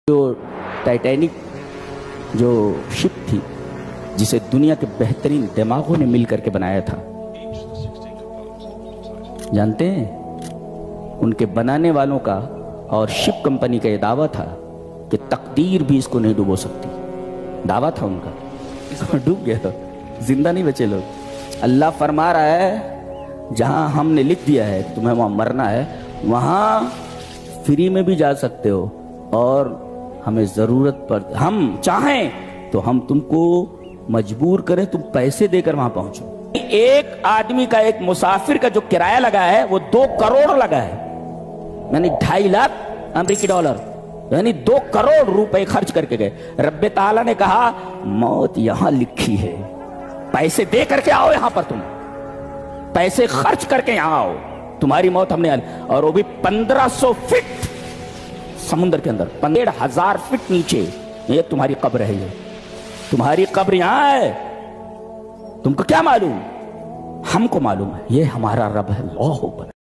جو टाइटैनिक जो शिप थी जिसे दुनिया के बेहतरीन दिमागों ने मिल करके बनाया था, जानते हैं उनके बनाने वालों का और शिप कंपनी का ये दावा था कि तकदीर भी इसको नहीं डुबो सकती। दावा था उनका, डूब गया तो जिंदा नहीं बचे लोग। अल्लाह फरमा रहा है जहां हमने लिख दिया है तुम्हें वहां मरना है, वहां फ्री में भी जा सकते हो, और हमें जरूरत पर हम चाहें तो हम तुमको मजबूर करें तुम पैसे देकर वहां पहुंचो। एक आदमी का, एक मुसाफिर का जो किराया लगा है वो 2 करोड़ लगा है, यानी 2.5 लाख अमेरिकी डॉलर, यानी 2 करोड़ रुपए खर्च करके गए। रब्बे ताला ने कहा मौत यहां लिखी है, पैसे दे करके आओ यहां पर, तुम पैसे खर्च करके यहां आओ, तुम्हारी मौत हमने। और वो भी 1500 फीट समुद्र के अंदर, 15,000 फीट नीचे ये तुम्हारी कब्र है, ये तुम्हारी कब्र यहां है। तुमको क्या मालूम? हमको मालूम है, ये हमारा रब है। अल्लाह हू अकबर।